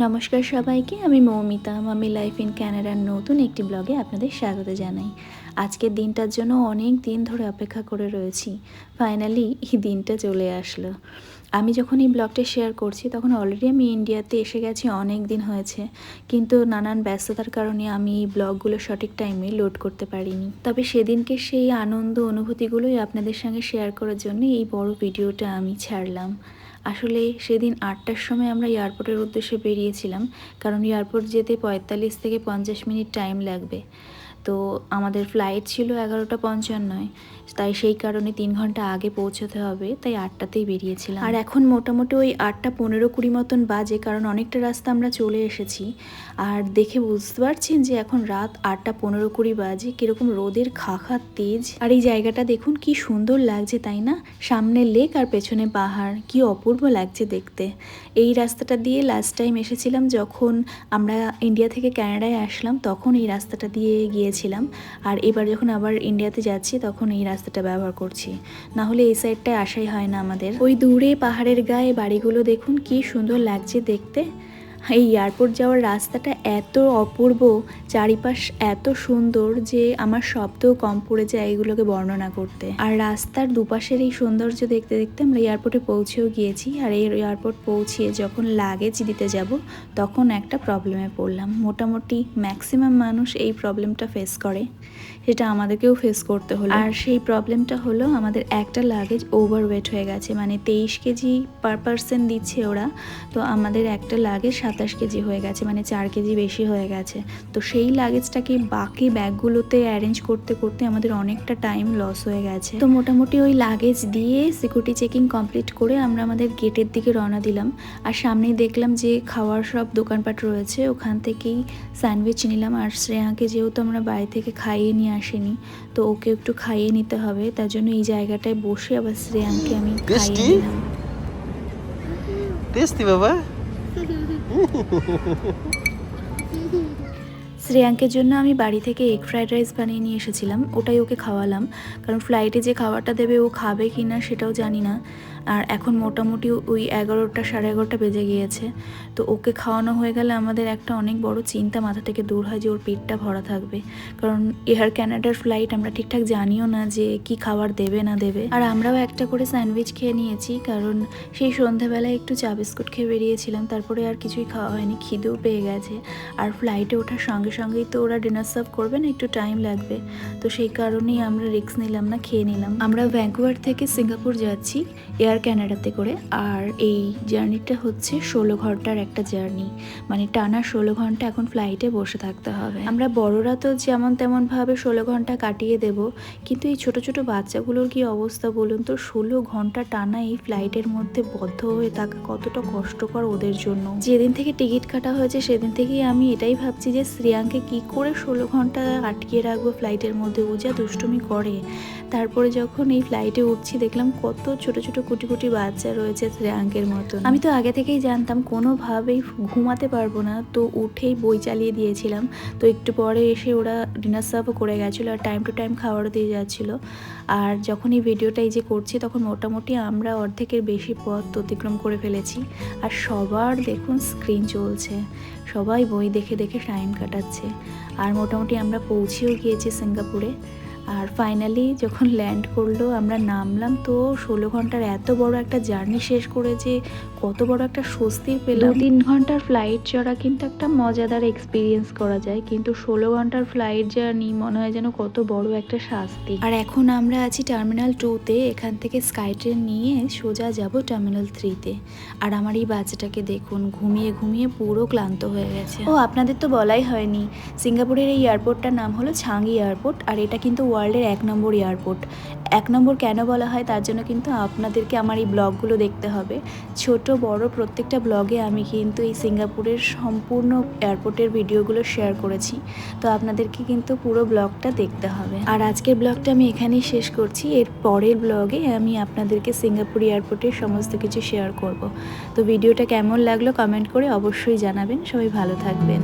নমস্কার সবাইকে, আমি মৌমিতা। মামি লাইফ ইন ক্যানাডার নতুন একটি ব্লগে আপনাদের স্বাগত জানাই। আজকের দিনটার জন্য অনেক দিন ধরে অপেক্ষা করে রয়েছি। ফাইনালি এই দিনটা চলে আসলো। আমি যখন এই ব্লগটা শেয়ার করছি তখন অলরেডি আমি ইন্ডিয়াতে এসে গেছি, অনেক দিন হয়েছে, কিন্তু নানান ব্যস্ততার কারণে আমি এই ব্লগগুলো সঠিক টাইমে লোড করতে পারিনি। তবে সেদিনকে সেই আনন্দ অনুভূতিগুলোই আপনাদের সঙ্গে শেয়ার করার জন্য এই বড় ভিডিওটা আমি ছাড়লাম। আসলে সেদিন 8টার সময় আমরা এয়ারপোর্টের উদ্দেশ্যে বেরিয়েছিলাম, কারণ এয়ারপোর্ট যেতে 45 থেকে 50 মিনিট টাইম লাগবে। তো আমাদের ফ্লাইট ছিল 11:55, তাই সেই কারণে 3 ঘন্টা আগে পৌঁছতে হবে, তাই 8টাতেই বেরিয়েছিলাম। আর এখন মোটামুটি ওই 8:15-20 মতন বাজে, কারণ অনেকটা রাস্তা আমরা চলে এসেছি। আর দেখে বুঝতে পারছেন যে এখন রাত 8:15-20 বাজে, কীরকম রোদের খাখা তেজ। আর এই জায়গাটা দেখুন কি সুন্দর লাগছে, তাই না? সামনে লেক আর পেছনে পাহাড়, কি অপূর্ব লাগছে দেখতে। এই রাস্তাটা দিয়ে লাস্ট টাইম এসেছিলাম যখন আমরা ইন্ডিয়া থেকে ক্যানাডায় আসলাম, তখন এই রাস্তাটা দিয়ে গিয়েছিলাম। আর এবার যখন আবার ইন্ডিয়াতে যাচ্ছি তখন এই রাস্তাটা ব্যবহার করছি, না হলে এই সাইডটায় আসাই হয় না আমাদের। ওই দূরে পাহাড়ের গায়ে বাড়িগুলো দেখুন কি সুন্দর লাগছে দেখতে। এই এয়ারপোর্ট যাওয়ার রাস্তাটা এত অপূর্ব, চারিপাশ এত সুন্দর যে আমার শব্দও কম পড়ে যায় এগুলোকে বর্ণনা করতে। আর রাস্তার দুপাশের এই সৌন্দর্য দেখতে দেখতে আমরা এয়ারপোর্টে পৌঁছেও গিয়েছি। আর এই এয়ারপোর্ট পৌঁছিয়ে যখন লাগেজ দিতে যাব তখন একটা প্রবলেমে পড়লাম। মোটামুটি ম্যাক্সিমাম মানুষ এই প্রবলেমটা ফেস করে, সেটা আমাদেরকেও ফেস করতে হলো। আর সেই প্রবলেমটা হলো আমাদের একটা লাগেজ ওভারওয়েট হয়ে গেছে, মানে 23 কেজি পার পার্সন দিচ্ছে ওরা, তো আমাদের একটা লাগেজ 27 কেজি হয়ে গেছে, মানে 4 কেজি বেশি হয়ে গেছে। তো সেই লাগেজটাকে বাকি ব্যাগগুলোতে অ্যারেঞ্জ করতে করতে আমাদের অনেকটা টাইম লস হয়ে গেছে। তো মোটামুটি ওই লাগেজ দিয়ে সিকিউরিটি চেকিং কমপ্লিট করে আমরা আমাদের গেটের দিকে রওনা দিলাম। আর সামনেই দেখলাম যে খাওয়ার সব দোকানপাট রয়েছে, ওখান থেকেই স্যান্ডউইচ নিলাম। আর শ্রেয়াকে যেহেতু আমরা বাড়ি থেকে খাইয়ে নিয়ে আসিনি, তো ওকে একটু খাইয়ে নিতে হবে, তার জন্য এই জায়গাটায় বসে আবার শ্রেয়াকে আমি খাইয়ে নিলাম। টেস্টি বাবা। শ্রেয়াঙ্কের জন্য আমি বাড়ি থেকে এগ ফ্রাইড রাইস বানিয়ে নিয়ে এসেছিলাম, ওটাই ওকে খাওয়ালাম। কারণ ফ্লাইটে যে খাবারটা দেবে ও খাবে কি না সেটাও জানি না। আর এখন মোটামুটি ওই 11টা 11:30 বেজে গিয়েছে। তো ওকে খাওয়ানো হয়ে গেলে আমাদের একটা অনেক বড় চিন্তা মাথা থেকে দূর হয় যে ওর পেটটা ভরা থাকবে। কারণ এয়ার ক্যানাডার ফ্লাইট আমরা ঠিকঠাক জানিও না যে কি খাবার দেবে না দেবে। আর আমরাও একটা করে স্যান্ডউইচ খেয়ে নিয়েছি, কারণ সেই সন্ধ্যাবেলায় একটু চা বিস্কুট খেয়ে বেরিয়েছিলাম, তারপরে আর কিছুই খাওয়া হয়নি, খিদেও পেয়ে গেছে। আর ফ্লাইটে ওঠার সঙ্গে সঙ্গেই তো ওরা ডিনার সার্ভ করবে না, একটু টাইম লাগবে। তো সেই কারণেই আমরা রিস্ক নিলাম না, খেয়ে নিলাম। আমরা ভ্যাঙ্কুভার থেকে সিঙ্গাপুর যাচ্ছি এয়ার ক্যানাডাতে করে। আর এই জার্নিটা হচ্ছে 16 ঘন্টার একটা জার্নি, মানে টানা 16 ঘন্টা এখন ফ্লাইটে বসে থাকতে হবে। আমরা বড়রা তো যেমন তেমনভাবে 16 ঘন্টা কাটিয়ে দেব, কিন্তু এই ছোট ছোট বাচ্চাগুলোর কি অবস্থা বলুন তো? 16 ঘন্টা টানা এই ফ্লাইটের মধ্যে বদ্ধ হয়ে থাকা কতটা কষ্টকর ওদের জন্য। যেদিন থেকে টিকিট কাটা হয়েছে সেদিন থেকেই আমি এটাই ভাবছি যে শ্রেয়াঙ্কে কি করে 16 ঘন্টা আটকিয়ে রাখবো ফ্লাইটের মধ্যে, ও যা দুষ্টুমি করে। তারপরে যখন এই ফ্লাইটে উঠছি দেখলাম কত ছোট ছোট কুটি কুটি বাচ্চা রয়েছে শ্রেয়াঙ্কের মতন। আমি তো আগে থেকেই জানতাম কোনোভাবেই ঘুমাতে পারবো না, তো উঠেই বই চালিয়ে দিয়েছিলাম। তো একটু পরে এসে ওরা ডিনার সার্ভও করে গেছিলো, আর টাইম টু টাইম খাবারও দিয়ে যাচ্ছিলো। আর যখন এই ভিডিওটা এই যে করছি তখন মোটামুটি আমরা অর্ধেকের বেশি পথ অতিক্রম করে ফেলেছি। আর সবার দেখুন স্ক্রিন চলছে, সবাই বই দেখে দেখে টাইম কাটাচ্ছে। আর মোটামুটি আমরা পৌঁছেও গিয়েছি সিঙ্গাপুরে। আর ফাইনালি যখন ল্যান্ড করলো, আমরা নামলাম, তো 16 ঘন্টার এত বড় একটা জার্নি শেষ করে যে কত বড় একটা স্বস্তি পেলাম। 2-3 ঘন্টার ফ্লাইট চড়া কিন্তু একটা মজাদার এক্সপিরিয়েন্স করা যায়, কিন্তু 16 ঘন্টার ফ্লাইট জার্নি মনে হয় যেন কত বড় একটা শাস্তি। আর এখন আমরা আছি টার্মিনাল 2-তে, এখান থেকে স্কাই ট্রেন নিয়ে সোজা যাব টার্মিনাল 3-তে। আর আমার এই বাচ্চাটাকে দেখুন ঘুমিয়ে ঘুমিয়ে পুরো ক্লান্ত হয়ে গেছে। ও আপনাদের তো বলাই হয়নি, সিঙ্গাপুরের এই এয়ারপোর্টটার নাম হলো ছাঙ্গি এয়ারপোর্ট। আর এটা কিন্তু ওয়ার্ল্ডের 1 নম্বর এয়ারপোর্ট। 1 নম্বর কেন বলা হয় তার জন্য কিন্তু আপনাদেরকে আমার এই ব্লগগুলো দেখতে হবে। ছোট বড় প্রত্যেকটা ব্লগে আমি কিন্তু এই সিঙ্গাপুরের সম্পূর্ণ এয়ারপোর্টের ভিডিওগুলো শেয়ার করেছি, তো আপনাদেরকে কিন্তু পুরো ব্লগটা দেখতে হবে। আর আজকের ব্লগটা আমি এখানেই শেষ করছি। এর পরের ব্লগে আমি আপনাদেরকে সিঙ্গাপুর এয়ারপোর্টের সমস্ত কিছু শেয়ার করব। তো ভিডিওটা কেমন লাগলো কমেন্ট করে অবশ্যই জানাবেন। সবাই ভালো থাকবেন।